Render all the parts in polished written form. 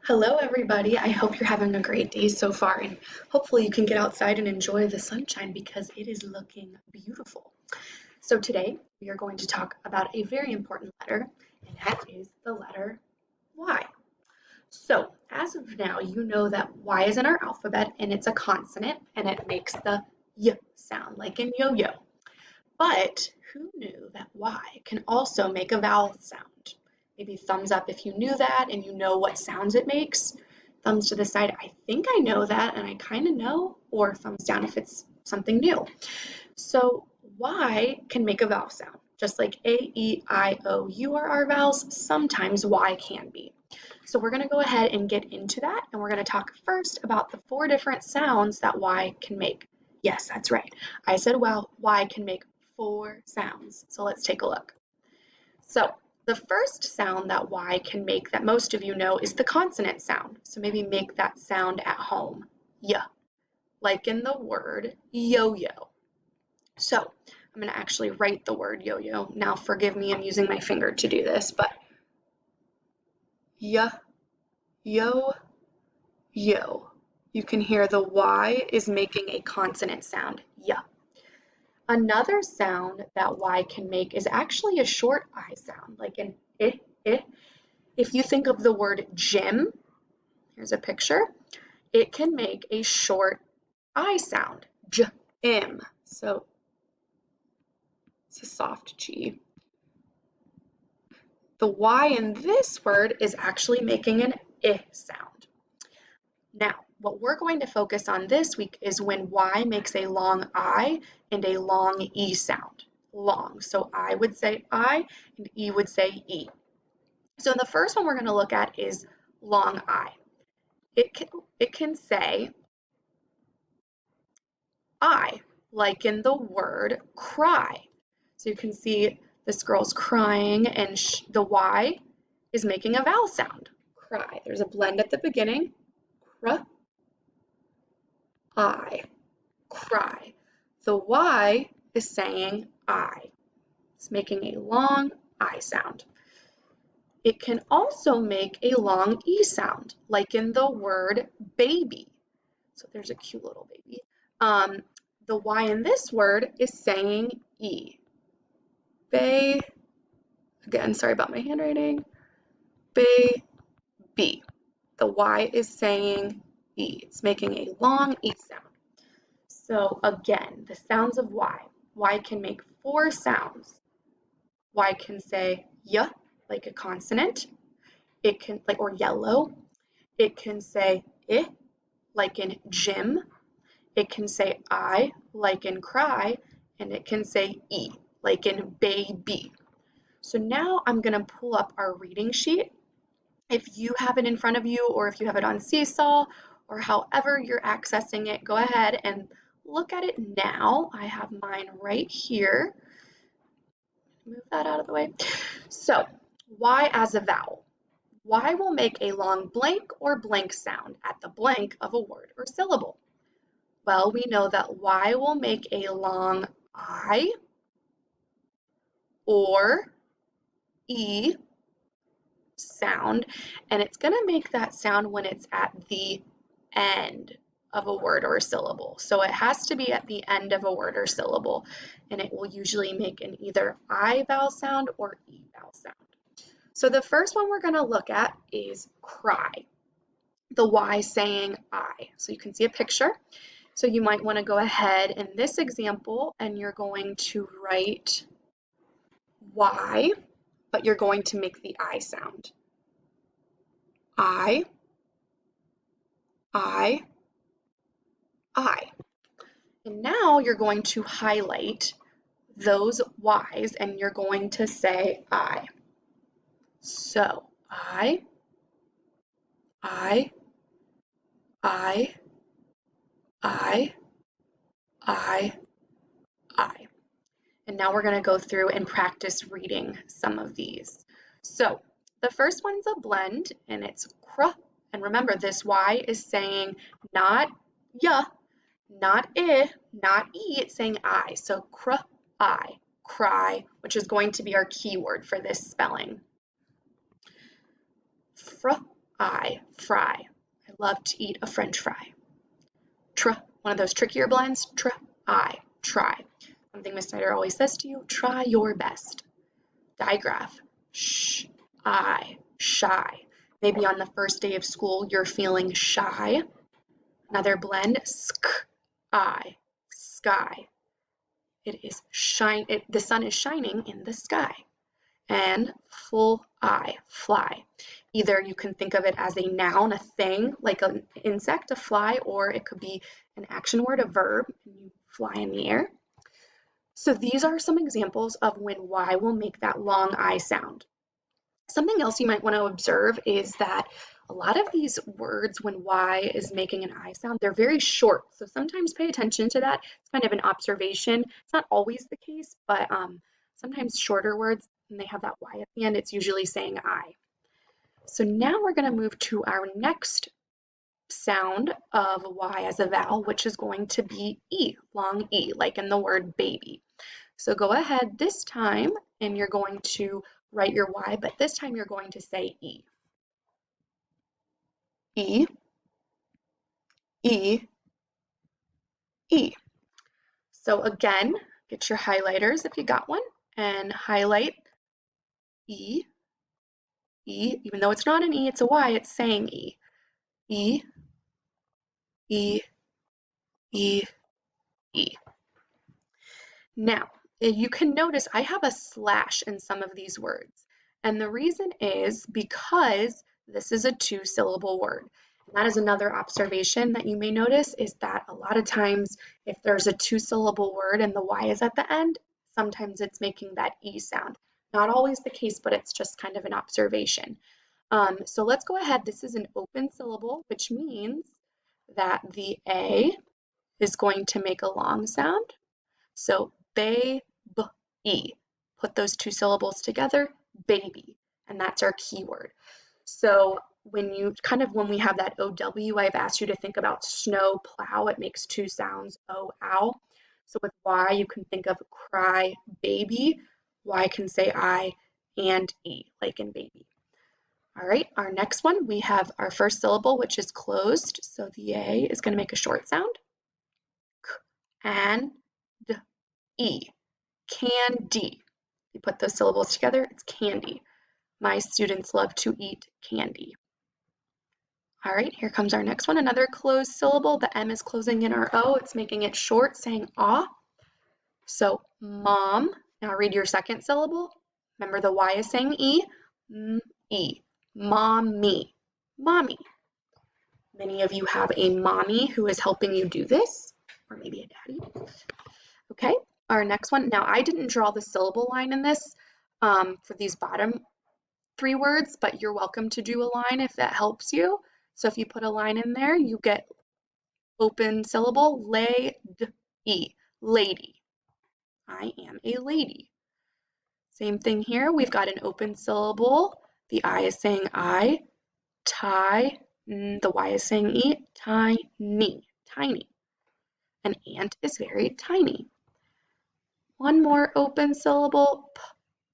Hello, everybody. I hope you're having a great day so far, and hopefully, you can get outside and enjoy the sunshine because it is looking beautiful. So, today we are going to talk about a very important letter, and that is the letter Y. So, as of now, you know that Y is in our alphabet and it's a consonant and it makes the Y sound, like in yo yo. But who knew that Y can also make a vowel sound? Maybe thumbs up if you knew that and you know what sounds it makes. Thumbs to the side, I think I know that and I kind of know, or thumbs down if it's something new. So Y can make a vowel sound. Just like A, E, I, O, U are our vowels, sometimes Y can be. So we're going to go ahead and get into that, and we're going to talk first about the 4 different sounds that Y can make. Yes, that's right. I said, well, Y can make 4 sounds. So let's take a look. So the first sound that Y can make that most of you know is the consonant sound. So maybe make that sound at home. Y, like in the word yo-yo. So I'm going to actually write the word yo-yo. Now forgive me, I'm using my finger to do this, but y, yo, yo. You can hear the Y is making a consonant sound, y. Another sound that Y can make is actually a short I sound, like an I. If you think of the word gym, here's a picture, it can make a short I sound, j-im. So it's a soft G. The Y in this word is actually making an I sound. Now, what we're going to focus on this week is when Y makes a long I and a long E sound. Long. So I would say I and E would say E. So the first one we're going to look at is long I. It can say I, like in the word cry. So you can see this girl's crying and the Y is making a vowel sound. Cry. There's a blend at the beginning. Cr, I. Cry. The Y is saying I. It's making a long I sound. It can also make a long E sound, like in the word baby. So there's a cute little baby. The Y in this word is saying E. Bay, again, sorry about my handwriting. Baby. The Y is saying E. It's making a long E sound. So again, the sounds of Y. Y can make 4 sounds. Y can say Y, like a consonant. It can, like, or yellow. It can say I, like in gym. It can say I, like in cry, and it can say E, like in baby. So now I'm going to pull up our reading sheet. If you have it in front of you, or if you have it on Seesaw, or however you're accessing it, go ahead and look at it now. I have mine right here. Move that out of the way. So, Y as a vowel. Y will make a long blank or blank sound at the blank of a word or syllable. Well, we know that Y will make a long I or E sound, and it's going to make that sound when it's at the end of a word or a syllable. So it has to be at the end of a word or syllable, and it will usually make an either I vowel sound or E vowel sound. So the first one we're going to look at is cry. The Y saying I. So you can see a picture. So you might want to go ahead in this example and you're going to write Y, but you're going to make the I sound. I, I, I. And now you're going to highlight those Y's and you're going to say I. So I, I, I, I, I, I. And now we're going to go through and practice reading some of these. So the first one's a blend and it's cr. And remember, this Y is saying not ya, not I, not E, it's saying I. So cr, I, cry, which is going to be our keyword for this spelling. Fr, I, fry. I love to eat a French fry. One of those trickier blends. Try. Something Miss Snyder always says to you, try your best. Digraph, shy. Maybe on the first day of school, you're feeling shy. Another blend, sky. It is the sun is shining in the sky. And full eye, fly. Either you can think of it as a noun, a thing, like an insect, a fly, or it could be an action word, a verb, and you fly in the air. So these are some examples of when Y will make that long I sound. Something else you might want to observe is that a lot of these words, when Y is making an I sound, they're very short. So sometimes pay attention to that. It's kind of an observation. It's not always the case, but sometimes shorter words, when they have that Y at the end, it's usually saying I. So now we're going to move to our next sound of Y as a vowel, which is going to be E, long E, like in the word baby. So go ahead this time and you're going to write your Y, but this time you're going to say E. E, E, E. So again, get your highlighters if you got one and highlight E, E, even though it's not an E, it's a Y, it's saying E. E, E, E, E. Now, you can notice I have a slash in some of these words. And the reason is because this is a two-syllable word. And that is another observation that you may notice is that a lot of times if there's a two-syllable word and the Y is at the end, sometimes it's making that E sound. Not always the case, but it's just kind of an observation. So let's go ahead. This is an open syllable, which means that the A is going to make a long sound. So baby, put those two syllables together, baby, and that's our keyword. So when we have that OW, I've asked you to think about snow, plow, it makes two sounds, O, ow. So with Y, you can think of cry, baby, Y can say I, and E, like in baby. All right, our next one, we have our first syllable, which is closed. So the A is going to make a short sound. K, and D, E, candy. You put those syllables together, it's candy. My students love to eat candy. All right, here comes our next one, another closed syllable. The M is closing in our O, it's making it short, saying ah. So mom, now read your second syllable. Remember the Y is saying E, E, mommy, mommy. Many of you have a mommy who is helping you do this, or maybe a daddy. Okay, our next one. Now, I didn't draw the syllable line in this for these bottom three words, but you're welcome to do a line if that helps you. So if you put a line in there, you get open syllable, lady, lady. I am a lady. Same thing here. We've got an open syllable. The I is saying I, tie, the Y is saying E, tiny, tiny. An ant is very tiny. One more open syllable,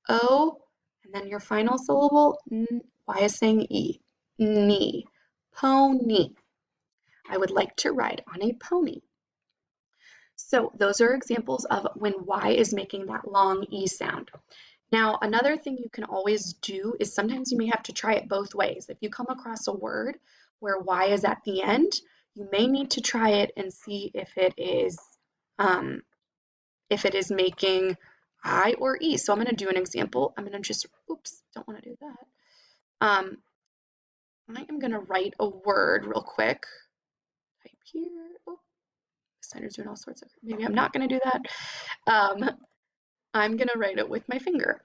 O, and then your final syllable, Y is saying E, knee, pony. I would like to ride on a pony. So those are examples of when Y is making that long E sound. Now, another thing you can always do is sometimes you may have to try it both ways. If you come across a word where Y is at the end, you may need to try it and see if it is making I or E. So I'm going to do an example. I'm going to just, oops, don't want to do that. I am going to write a word real quick. Type here. Oh, Snyder's doing all sorts of, maybe I'm not going to do that. I'm going to write it with my finger.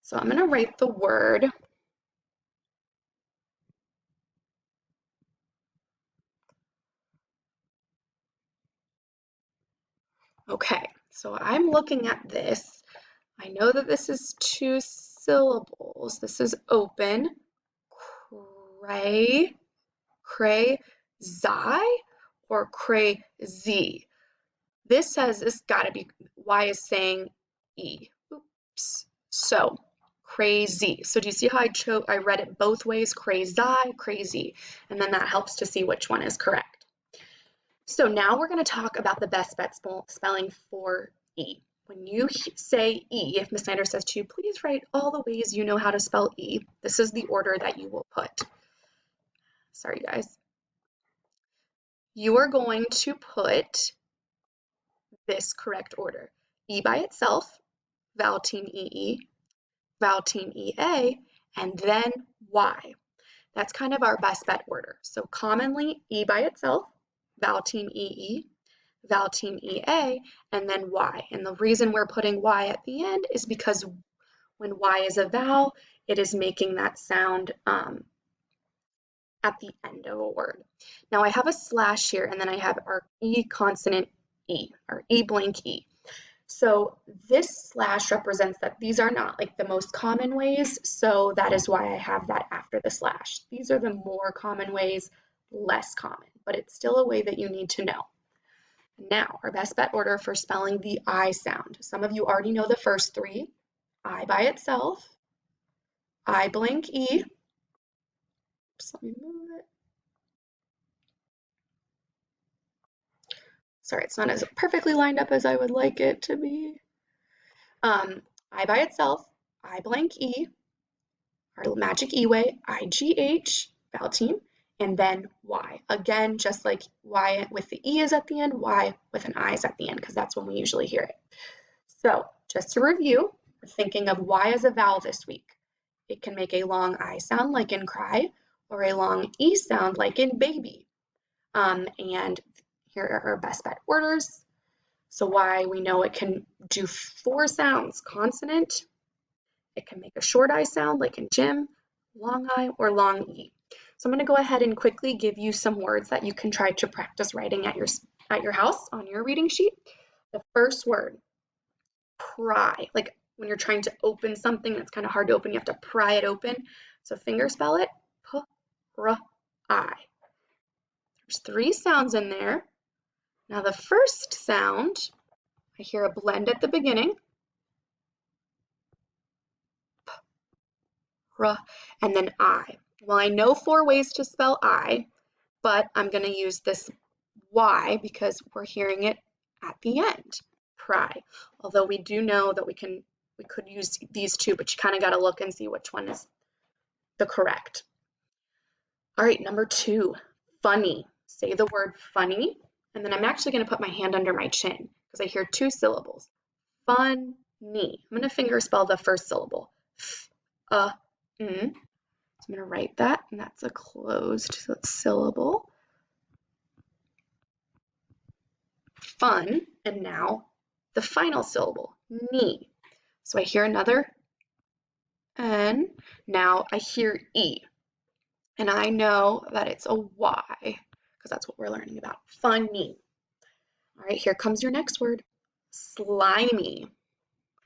So I'm going to write the word okay, so I'm looking at this. I know that this is two syllables. This is open. Cray, crazy, or crazy. This says it's got to be Y is saying E. Oops. So crazy. So do you see how I read it both ways? Crazy, crazy. And then that helps to see which one is correct. So now we're going to talk about the best bet spelling for E. When you say E, if Miss Snyder says to you, please write all the ways you know how to spell E, this is the order that you will put. Sorry, guys. You are going to put this correct order. E by itself, vowel team EE, vowel team EA, and then Y. That's kind of our best bet order. So commonly E by itself, vowel team EE, vowel team EA, and then Y. And the reason we're putting Y at the end is because when Y is a vowel, it is making that sound at the end of a word. Now I have a slash here, and then I have our E consonant E, or E blank E. So this slash represents that these are not like the most common ways, so that is why I have that after the slash. These are the more common ways, less common, but it's still a way that you need to know. Now, our best bet order for spelling the I sound. Some of you already know the first three. I by itself, I blank E. Oops, let me move it. Sorry, it's not as perfectly lined up as I would like it to be. I by itself, I blank E, our magic E way, IGH, vowel team, and then Y. Again, just like Y with the E is at the end, Y with an I is at the end, because that's when we usually hear it. So just to review, we're thinking of Y as a vowel this week. It can make a long I sound like in cry, or a long E sound like in baby. And here are our best bet orders. So Y, we know it can do 4 sounds, consonant, it can make a short I sound like in Jim, long I, or long E. So I'm going to go ahead and quickly give you some words that you can try to practice writing at your house on your reading sheet. The first word, pry. Like when you're trying to open something that's kind of hard to open, you have to pry it open. So finger spell it, P-R-I. There's 3 sounds in there. Now the first sound, I hear a blend at the beginning. And then I. Well, I know 4 ways to spell I, but I'm going to use this Y because we're hearing it at the end, pry. Although we do know that we could use these 2, but you kind of got to look and see which one is the correct. All right, number 2, funny. Say the word funny, and then I'm actually going to put my hand under my chin because I hear 2 syllables. Funny. I'm going to finger spell the first syllable. N. So I'm going to write that, and that's a closed syllable. Fun, and now the final syllable, knee. So I hear another N, now I hear E, and I know that it's a Y, because that's what we're learning about, funny. All right, here comes your next word, slimy.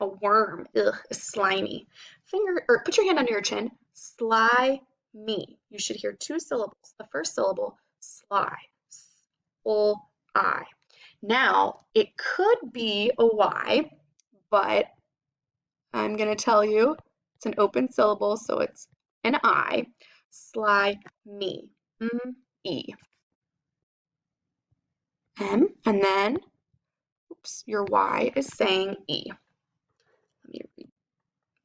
A worm, ugh, is slimy. Put your hand under your chin, slimy. You should hear 2 syllables. The first syllable, sly, I. Now, it could be a Y, but I'm going to tell you it's an open syllable, so it's an I. Slimy. E. M, and then, oops, your Y is saying E.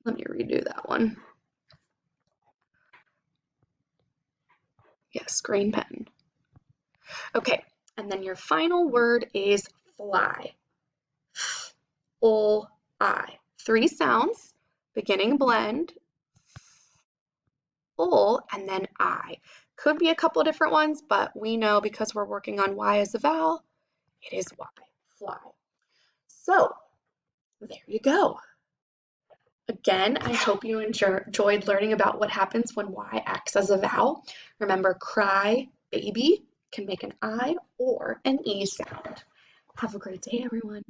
Let me redo that one. Yes, green pen. Okay, and then your final word is fly. I. 3 sounds, beginning blend, and then I. Could be a couple different ones, but we know because we're working on Y as a vowel, it is Y, fly. So there you go. Again, I hope you enjoyed learning about what happens when Y acts as a vowel. Remember, cry, baby can make an I or an E sound. Have a great day, everyone.